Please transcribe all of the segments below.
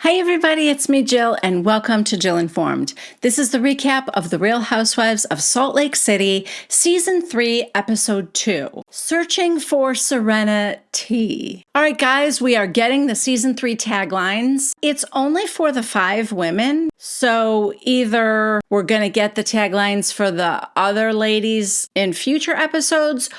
Hi everybody, it's me Jill and welcome to Jill Informed. This is the recap of The Real Housewives of Salt Lake City, Season 3, Episode 2, Searching for Sereni-Tea. Alright guys, we are getting the Season 3 taglines. It's only for the 5 women, so either we're gonna get the taglines for the other ladies in future episodes,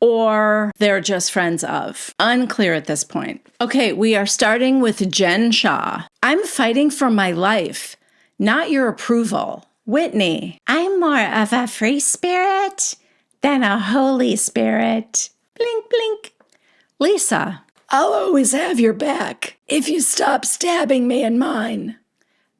or they're just friends of. Unclear at this point. Okay, we are starting with Jen Shah. I'm fighting for my life, not your approval. Whitney. I'm more of a free spirit than a holy spirit. Blink, blink. Lisa. I'll always have your back if you stop stabbing me in mine.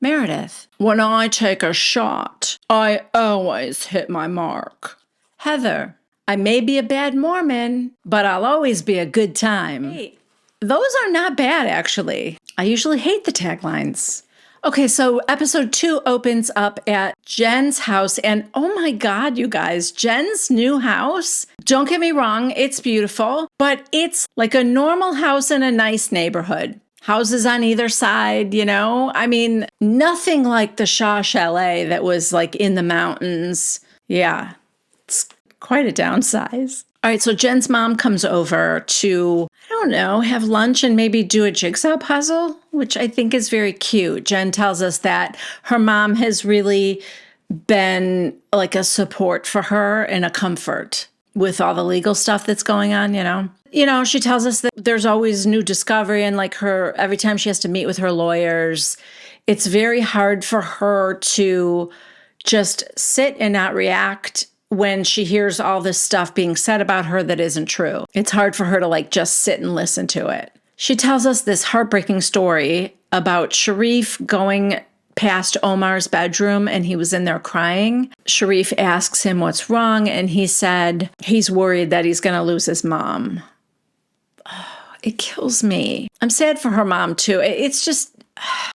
Meredith. When I take a shot, I always hit my mark. Heather. I may be a bad Mormon, but I'll always be a good time. Hey, those are not bad, actually. I usually hate the taglines. Okay, so episode 2 opens up at Jen's house, and oh my God, you guys, Jen's new house. Don't get me wrong, it's beautiful, but it's like a normal house in a nice neighborhood. Houses on either side, you know? I mean, nothing like the Shaw Chalet that was like in the mountains. Yeah, it's quite a downsize. All right, so Jen's mom comes over to, I don't know, have lunch and maybe do a jigsaw puzzle, which I think is very cute. Jen tells us that her mom has really been like a support for her and a comfort with all the legal stuff that's going on, you know? You know, she tells us that there's always new discovery and like her, every time she has to meet with her lawyers, it's very hard for her to just sit and not react when she hears all this stuff being said about her that isn't true. It's hard for her to like just sit and listen to it. She tells us this heartbreaking story about Sharif going past Omar's bedroom and he was in there crying. Sharif asks him what's wrong and he said he's worried that he's going to lose his mom. Oh, it kills me. I'm sad for her mom too.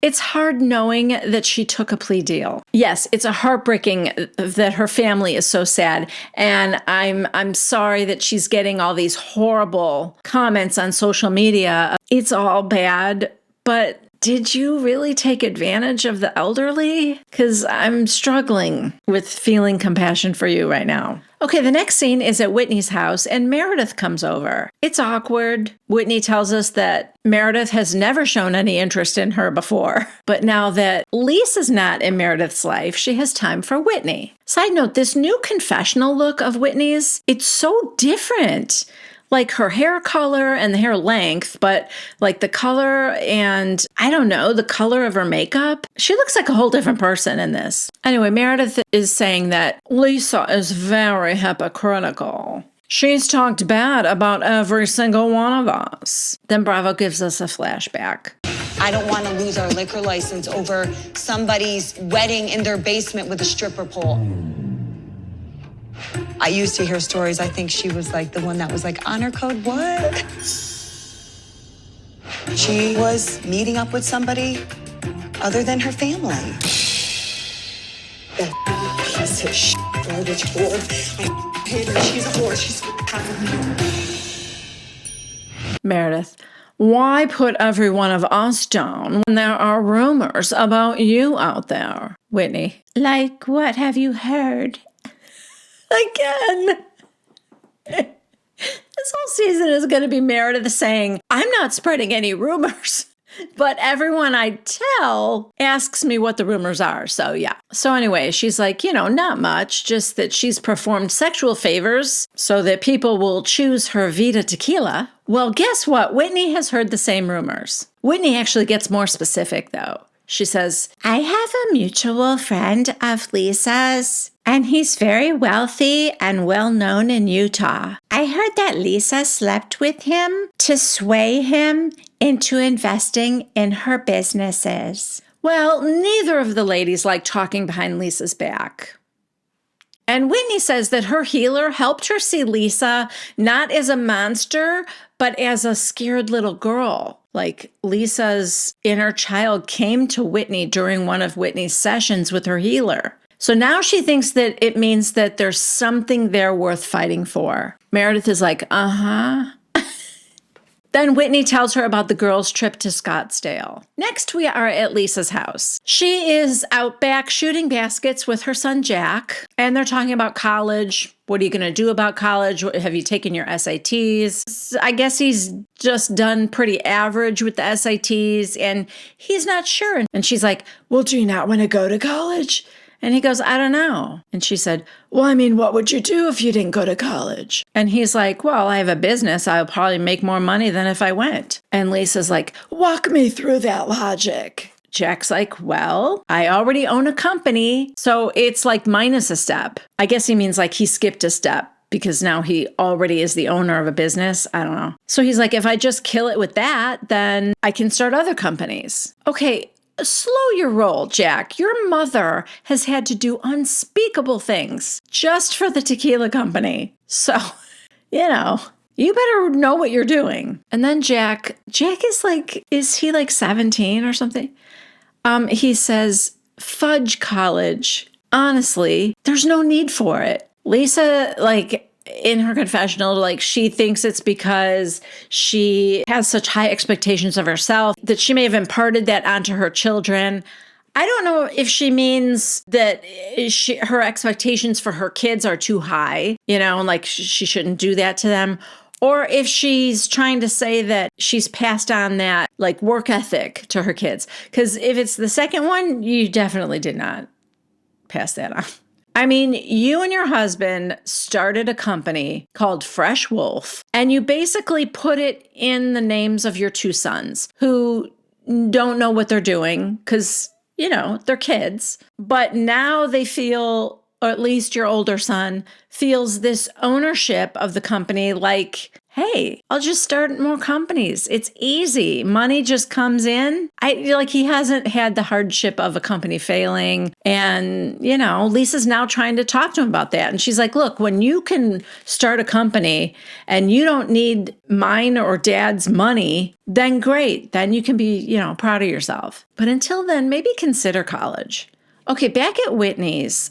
It's hard knowing that she took a plea deal. Yes, it's a heartbreaking that her family is so sad. And I'm sorry that she's getting all these horrible comments on social media. It's all bad, but did you really take advantage of the elderly? Because I'm struggling with feeling compassion for you right now. Okay, the next scene is at Whitney's house and Meredith comes over. It's awkward. Whitney tells us that Meredith has never shown any interest in her before. But now that Lisa's not in Meredith's life, she has time for Whitney. Side note, this new confessional look of Whitney's, it's so different. Like her hair color and the hair length, but like the color and I don't know, the color of her makeup. She looks like a whole different person in this. Anyway, Meredith is saying that Lisa is very hypocritical. She's talked bad about every single one of us. Then Bravo gives us a flashback. I don't want to lose our liquor license over somebody's wedding in their basement with a stripper pole. I used to hear stories. I think she was like the one that was like, honor code what? She was meeting up with somebody other than her family. That piece of shit, garbage whore. I hate her. She's a whore. She's Meredith. Why put every one of us down when there are rumors about you out there? Whitney. Like, what have you heard? Again. This whole season is going to be Meredith saying, I'm not spreading any rumors, but everyone I tell asks me what the rumors are. So yeah. So anyway, she's like, you know, not much, just that she's performed sexual favors so that people will choose her Vita tequila. Well, guess what? Whitney has heard the same rumors. Whitney actually gets more specific though. She says, I have a mutual friend of Lisa's, and he's very wealthy and well known in Utah. I heard that Lisa slept with him to sway him into investing in her businesses. Well, neither of the ladies like talking behind Lisa's back. And Whitney says that her healer helped her see Lisa not as a monster, but as a scared little girl. Like Lisa's inner child came to Whitney during one of Whitney's sessions with her healer. So now she thinks that it means that there's something there worth fighting for. Meredith is like, Then Whitney tells her about the girls' trip to Scottsdale. Next, we are at Lisa's house. She is out back shooting baskets with her son Jack, and they're talking about college. What are you going to do about college? Have you taken your SATs? I guess he's just done pretty average with the SATs, and he's not sure. And she's like, well, do you not want to go to college? And he goes, I don't know. And she said, well, I mean, what would you do if you didn't go to college? And he's like, well, I have a business. I'll probably make more money than if I went. And Lisa's like, walk me through that logic. Jack's like, well, I already own a company, so it's like minus a step. I guess he means like he skipped a step because now he already is the owner of a business. I don't know. So he's like, if I just kill it with that, then I can start other companies. Okay. Slow your roll, Jack. Your mother has had to do unspeakable things just for the tequila company. So, you better know what you're doing. And then Jack is like, is he like 17 or something? He says, fudge college. Honestly, there's no need for it. Lisa, like, in her confessional, like, she thinks it's because she has such high expectations of herself that she may have imparted that onto her children. I don't know if she means that her expectations for her kids are too high, and like she shouldn't do that to them. Or if she's trying to say that she's passed on that like work ethic to her kids. Because if it's the second one, you definitely did not pass that on. I mean, you and your husband started a company called Fresh Wolf, and you basically put it in the names of your two sons who don't know what they're doing because, they're kids. But now they feel, or at least your older son feels this ownership of the company like, hey, I'll just start more companies. It's easy. Money just comes in. I feel like he hasn't had the hardship of a company failing. And, Lisa's now trying to talk to him about that. And she's like, look, when you can start a company and you don't need mine or dad's money, then great. Then you can be, proud of yourself. But until then, maybe consider college. Okay, back at Whitney's,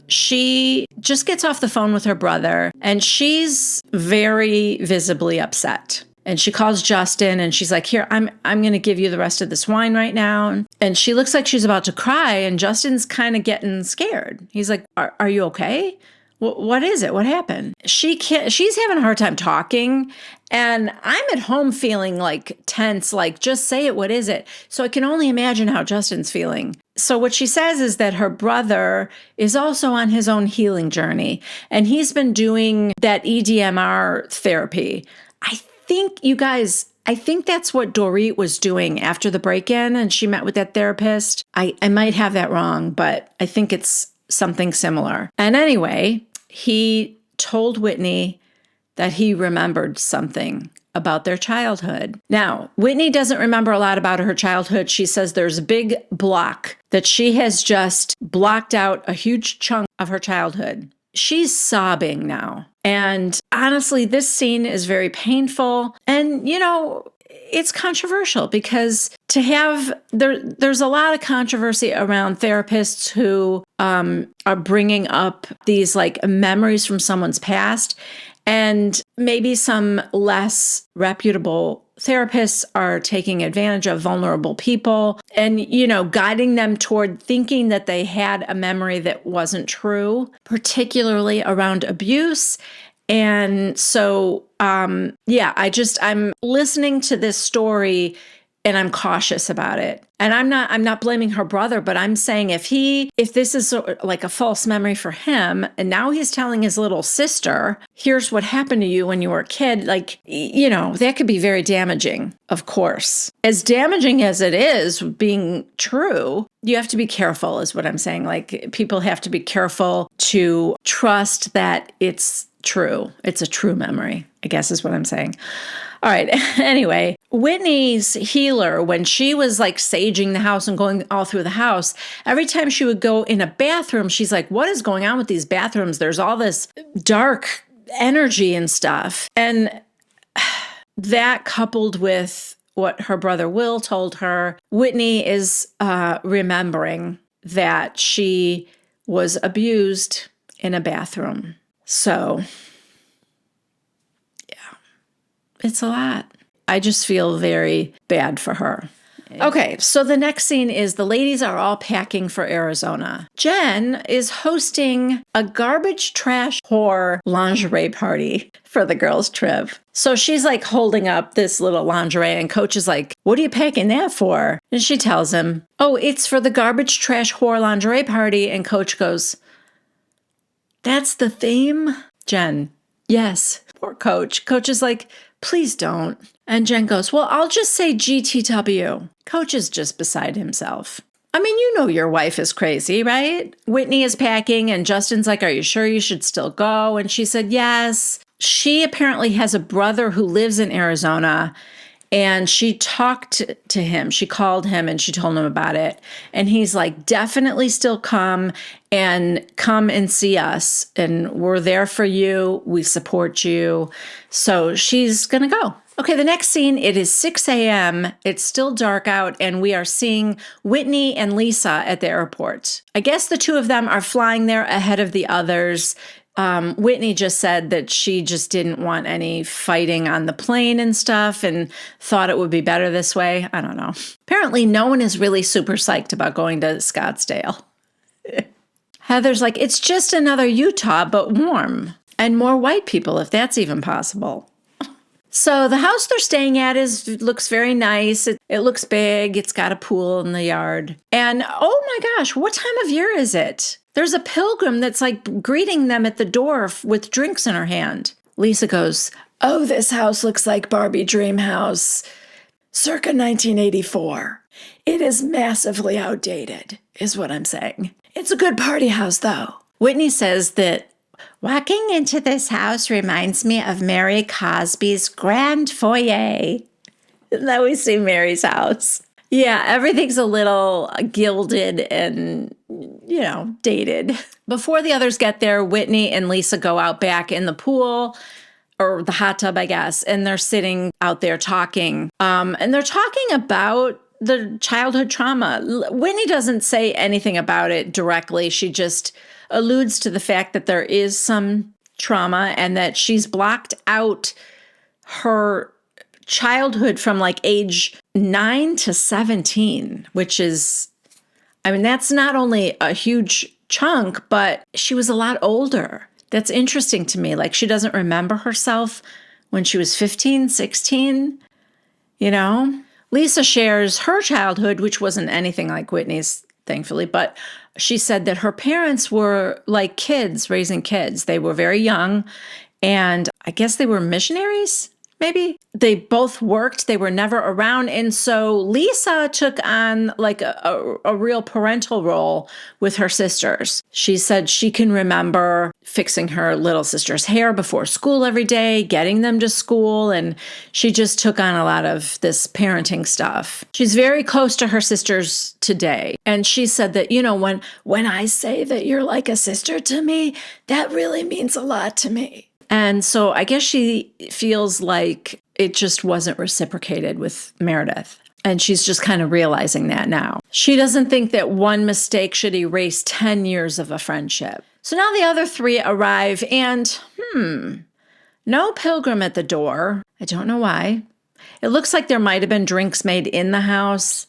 she just gets off the phone with her brother and she's very visibly upset. And she calls Justin and she's like, here, I'm going to give you the rest of this wine right now. And she looks like she's about to cry and Justin's kind of getting scared. He's like, are you okay? What is it? What happened? She's having a hard time talking. And I'm at home feeling like tense, like just say it. What is it? So I can only imagine how Justin's feeling. So what she says is that her brother is also on his own healing journey. And he's been doing that EDMR therapy. I think that's what Dorit was doing after the break-in and she met with that therapist. I might have that wrong, but I think it's something similar. And anyway, he told Whitney that he remembered something about their childhood. Now, Whitney doesn't remember a lot about her childhood. She says there's a big block that she has just blocked out a huge chunk of her childhood. She's sobbing now. And honestly, this scene is very painful. And, it's controversial because there's a lot of controversy around therapists who are bringing up these like memories from someone's past. And maybe some less reputable therapists are taking advantage of vulnerable people and, guiding them toward thinking that they had a memory that wasn't true, particularly around abuse. And so, I'm listening to this story and I'm cautious about it. And I'm not blaming her brother, but I'm saying if this is like a false memory for him, and now he's telling his little sister, here's what happened to you when you were a kid, like, that could be very damaging, of course. As damaging as it is being true, you have to be careful is what I'm saying. Like people have to be careful to trust that it's true. It's a true memory, I guess is what I'm saying. All right. Anyway, Whitney's healer, when she was like saging the house and going all through the house, every time she would go in a bathroom, she's like, what is going on with these bathrooms? There's all this dark energy and stuff. And that coupled with what her brother Will told her, Whitney is remembering that she was abused in a bathroom. So, yeah, it's a lot. I just feel very bad for her. Okay, so the next scene is the ladies are all packing for Arizona. Jen is hosting a garbage trash whore lingerie party for the girls' trip. So she's like holding up this little lingerie, and Coach is like, what are you packing that for? And she tells him, oh, it's for the garbage trash whore lingerie party. And Coach goes, that's the theme? Jen, yes. Poor Coach. Coach is like, please don't. And Jen goes, well, I'll just say GTW. Coach is just beside himself. I mean, you know your wife is crazy, right? Whitney is packing and Justin's like, are you sure you should still go? And she said, yes. She apparently has a brother who lives in Arizona, and she talked to him. She called him and she told him about it. And he's like, definitely still come and see us. And we're there for you. We support you. So she's going to go. Okay, the next scene, it is 6 a.m. It's still dark out, and we are seeing Whitney and Lisa at the airport. I guess the two of them are flying there ahead of the others. Whitney just said that she just didn't want any fighting on the plane and stuff and thought it would be better this way. I don't know. Apparently, no one is really super psyched about going to Scottsdale. Heather's like, it's just another Utah, but warm. And more white people, if that's even possible. So the house they're staying at looks very nice. It looks big. It's got a pool in the yard. And oh my gosh, what time of year is it? There's a pilgrim that's like greeting them at the door with drinks in her hand. Lisa goes, oh, this house looks like Barbie Dream House, circa 1984. It is massively outdated, is what I'm saying. It's a good party house, though. Whitney says that walking into this house reminds me of Mary Cosby's grand foyer. And then we see Mary's house. Yeah, everything's a little gilded and, dated. Before the others get there, Whitney and Lisa go out back in the pool, or the hot tub, I guess, and they're sitting out there talking. And they're talking about the childhood trauma. Whitney doesn't say anything about it directly. She just alludes to the fact that there is some trauma and that she's blocked out her childhood from like age 9 to 17, which is, that's not only a huge chunk, but she was a lot older. That's interesting to me. Like, she doesn't remember herself when she was 15, 16, Lisa shares her childhood, which wasn't anything like Whitney's, thankfully, but she said that her parents were like kids, raising kids. They were very young, and I guess they were missionaries, maybe. They both worked. They were never around. And so Lisa took on like a real parental role with her sisters. She said she can remember fixing her little sister's hair before school every day, getting them to school, and she just took on a lot of this parenting stuff. She's very close to her sisters today. And she said that, when I say that you're like a sister to me, that really means a lot to me. And so I guess she feels like it just wasn't reciprocated with Meredith. And she's just kind of realizing that now. She doesn't think that one mistake should erase 10 years of a friendship. So now the other three arrive and, no pilgrim at the door. I don't know why. It looks like there might have been drinks made in the house.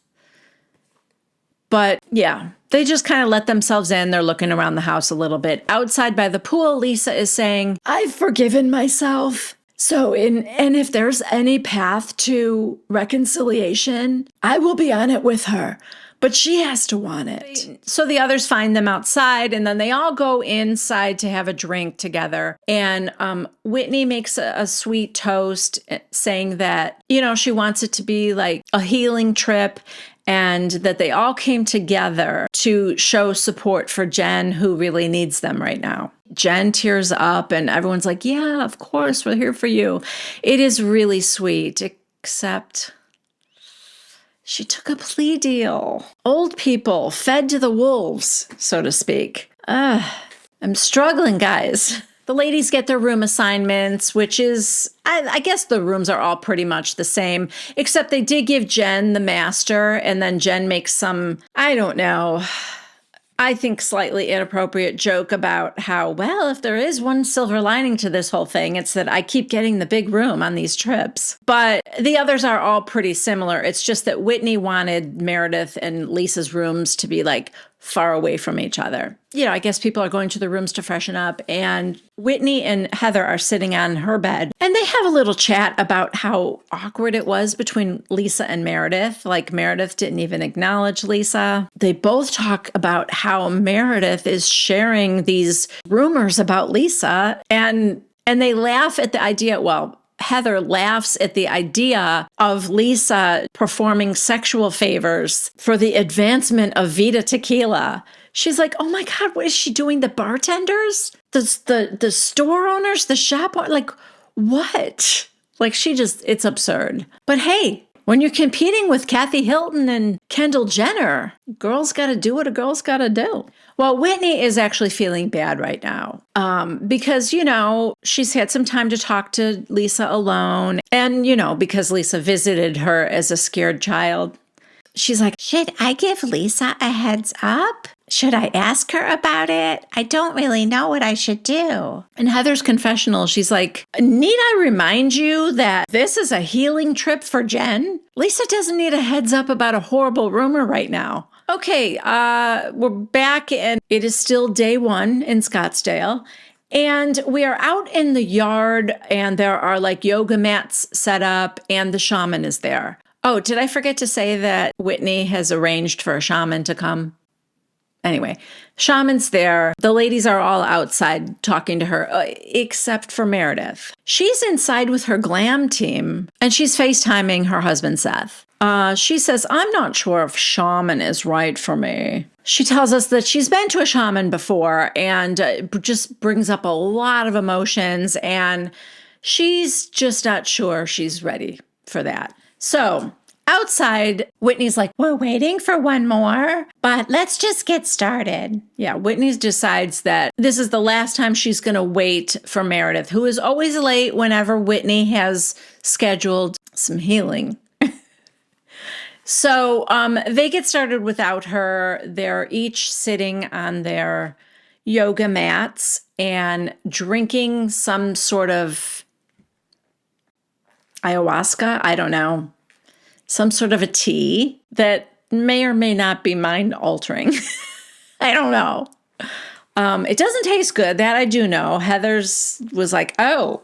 But yeah, they just kind of let themselves in. They're looking around the house a little bit. Outside by the pool, Lisa is saying, I've forgiven myself. So and if there's any path to reconciliation, I will be on it with her. But she has to want it. So the others find them outside, and then they all go inside to have a drink together. And Whitney makes a sweet toast saying that, she wants it to be like a healing trip, and that they all came together to show support for Jen, who really needs them right now. Jen tears up, and everyone's like, yeah, of course, we're here for you. It is really sweet, except she took a plea deal. Old people fed to the wolves, so to speak. I'm struggling, guys. The ladies get their room assignments, which is, I guess the rooms are all pretty much the same, except they did give Jen the master, and then Jen makes some, I don't know. I think, slightly inappropriate joke about how, well, if there is one silver lining to this whole thing, it's that I keep getting the big room on these trips. But the others are all pretty similar. It's just that Whitney wanted Meredith and Lisa's rooms to be like far away from each other. You know, I guess people are going to the rooms to freshen up, and Whitney and Heather are sitting on her bed, and they have a little chat about how awkward it was between Lisa and Meredith. Like, Meredith didn't even acknowledge Lisa. They both talk about how Meredith is sharing these rumors about Lisa, and they laugh at the idea. Well, Heather laughs at the idea of Lisa performing sexual favors for the advancement of Vita Tequila. She's like, oh my God, what is she doing? The bartenders? The store owners? The shop? Like, what? Like, it's absurd. But hey, when you're competing with Kathy Hilton and Kendall Jenner, girls got to do what a girl's got to do. Well, Whitney is actually feeling bad right now because, you know, she's had some time to talk to Lisa alone. And, you know, because Lisa visited her as a scared child, she's like, should I give Lisa a heads up? Should I ask her about it? I don't really know what I should do. In Heather's confessional, she's like, need I remind you that this is a healing trip for Jen? Lisa doesn't need a heads up about a horrible rumor right now. Okay, we're back, and it is still day one in Scottsdale. And we are out in the yard, and there are like yoga mats set up, and the shaman is there. Oh, did I forget to say that Whitney has arranged for a shaman to come? Anyway, shaman's there. The ladies are all outside talking to her, except for Meredith. She's inside with her glam team, and she's FaceTiming her husband, Seth. She says, I'm not sure if shaman is right for me. She tells us that she's been to a shaman before, and just brings up a lot of emotions, and she's just not sure she's ready for that. So outside, Whitney's like, we're waiting for one more, but let's just get started. Yeah, Whitney decides that this is the last time she's going to wait for Meredith, who is always late whenever Whitney has scheduled some healing. So they get started without her. They're each sitting on their yoga mats and drinking some sort of ayahuasca, I don't know, some sort of a tea that may or may not be mind-altering. I don't know. It doesn't taste good, that I do know. Heather's was like, oh,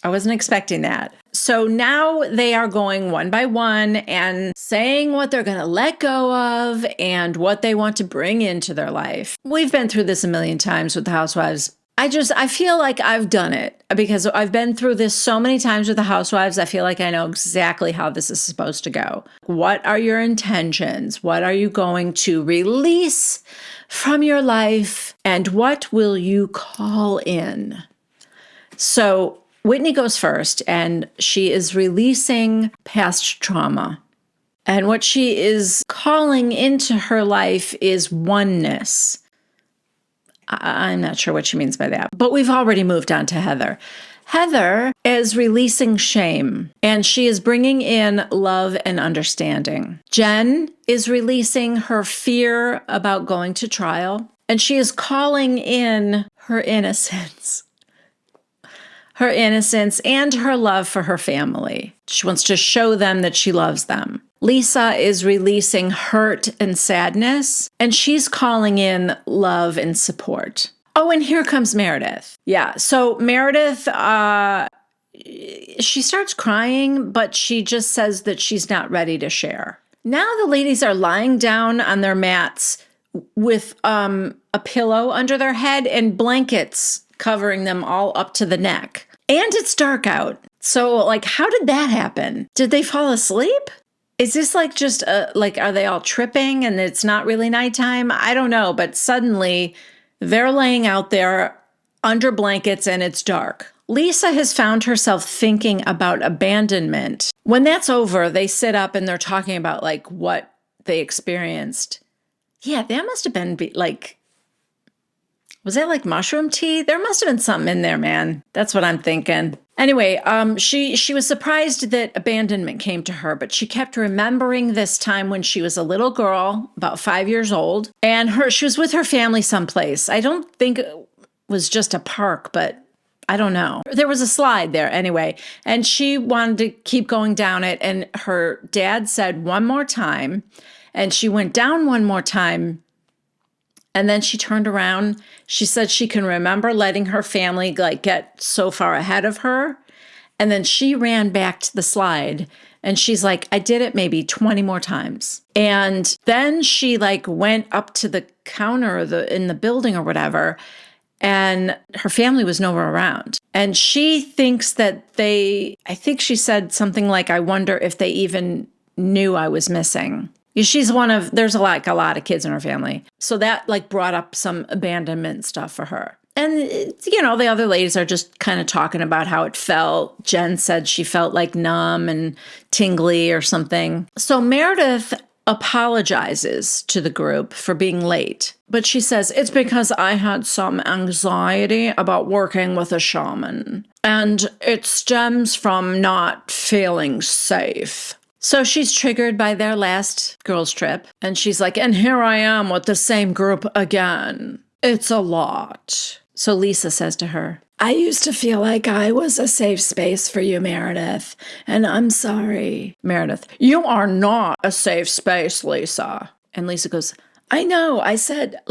I wasn't expecting that. So now they are going one by one and saying what they're going to let go of and what they want to bring into their life. We've been through this a million times with the Housewives. I feel like I've done it because I've been through this so many times with the Housewives. I feel like I know exactly how this is supposed to go. What are your intentions? What are you going to release from your life? And what will you call in? So Whitney goes first, and she is releasing past trauma. And what she is calling into her life is oneness. I'm not sure what she means by that, but we've already moved on to Heather. Heather is releasing shame, and she is bringing in love and understanding. Jen is releasing her fear about going to trial, and she is calling in her innocence. Her innocence and her love for her family. She wants to show them that she loves them. Lisa is releasing hurt and sadness, and she's calling in love and support. Oh, and here comes Meredith. Yeah, so Meredith, she starts crying, but she just says that she's not ready to share. Now the ladies are lying down on their mats with a pillow under their head and blankets covering them all up to the neck. And it's dark out. So, like, how did that happen? Did they fall asleep? Is this like just, are they all tripping and it's not really nighttime? I don't know, but suddenly they're laying out there under blankets and it's dark. Lisa has found herself thinking about abandonment. When that's over, they sit up and they're talking about, like, what they experienced. Yeah, that must have been, like, Was that like mushroom tea? There must have been something in there, man. That's what I'm thinking. Anyway, she was surprised that abandonment came to her, but she kept remembering this time when she was a little girl, about 5 years old, and she was with her family someplace. I don't think it was just a park, but I don't know. There was a slide there anyway, and she wanted to keep going down it, and her dad said one more time, and she went down one more time. And then she turned around. She said she can remember letting her family like get so far ahead of her. And then she ran back to the slide. And she's like, I did it maybe 20 more times. And then she like went up to the counter in the building or whatever. And her family was nowhere around. And she thinks that I think she said something like, I wonder if they even knew I was missing. She's there's a lot of kids in her family. So that like brought up some abandonment stuff for her. And, the other ladies are just kind of talking about how it felt. Jen said she felt like numb and tingly or something. So Meredith apologizes to the group for being late. But she says, it's because I had some anxiety about working with a shaman. And it stems from not feeling safe. So she's triggered by their last girls' trip, and she's like, and here I am with the same group again. It's a lot. So Lisa says to her, I used to feel like I was a safe space for you, Meredith, and I'm sorry. Meredith, you are not a safe space, Lisa. And Lisa goes, I know, I said,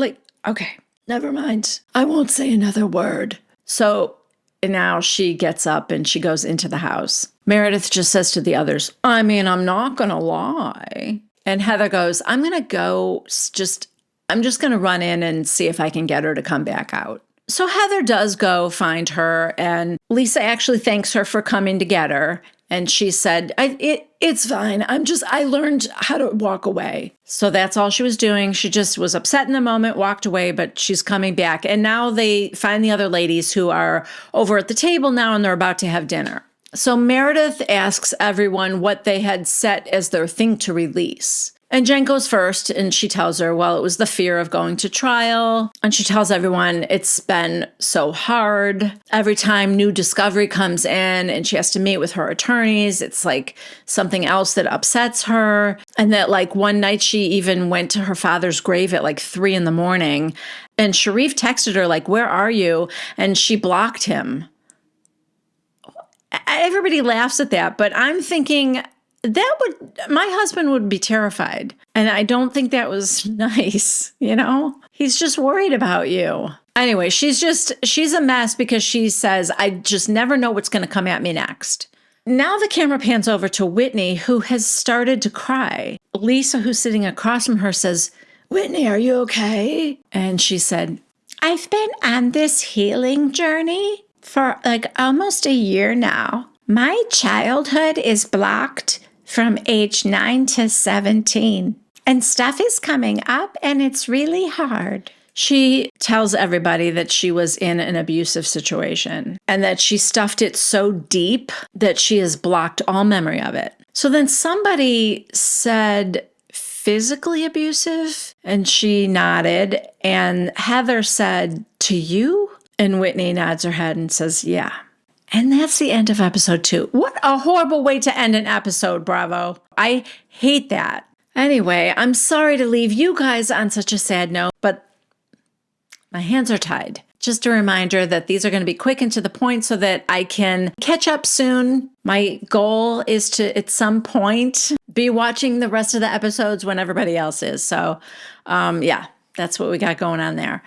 okay, never mind. I won't say another word. So now she gets up and she goes into the house. Meredith just says to the others, I'm not going to lie. And Heather goes, I'm just going to run in and see if I can get her to come back out. So Heather does go find her, and Lisa actually thanks her for coming to get her. And she said, it's fine. I learned how to walk away. So that's all she was doing. She just was upset in the moment, walked away, but she's coming back. And now they find the other ladies who are over at the table now, and they're about to have dinner. So Meredith asks everyone what they had set as their thing to release. And Jen goes first, and she tells her, well, it was the fear of going to trial. And she tells everyone it's been so hard. Every time new discovery comes in and she has to meet with her attorneys, it's like something else that upsets her. And that like one night she even went to her father's grave at like 3 a.m. And Sharif texted her like, where are you? And she blocked him. Everybody laughs at that, but I'm thinking my husband would be terrified. And I don't think that was nice, He's just worried about you. Anyway, she's a mess because she says, I just never know what's going to come at me next. Now the camera pans over to Whitney, who has started to cry. Lisa, who's sitting across from her, says, Whitney, are you okay? And she said, I've been on this healing journey for like almost a year now. My childhood is blocked from age 9 to 17. And stuff is coming up and it's really hard. She tells everybody that she was in an abusive situation and that she stuffed it so deep that she has blocked all memory of it. So then somebody said physically abusive, and she nodded. And Heather said, to you? And Whitney nods her head and says, yeah. And that's the end of episode 2. What a horrible way to end an episode, Bravo. I hate that. Anyway, I'm sorry to leave you guys on such a sad note, but my hands are tied. Just a reminder that these are going to be quick and to the point so that I can catch up soon. My goal is to, at some point, be watching the rest of the episodes when everybody else is. So, yeah, that's what we got going on there.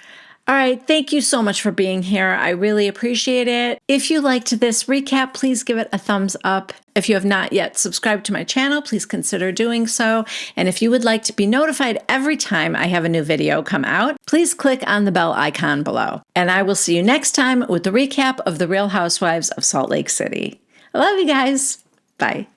All right, thank you so much for being here. I really appreciate it. If you liked this recap, please give it a thumbs up. If you have not yet subscribed to my channel, please consider doing so. And if you would like to be notified every time I have a new video come out, please click on the bell icon below. And I will see you next time with the recap of The Real Housewives of Salt Lake City. I love you guys. Bye.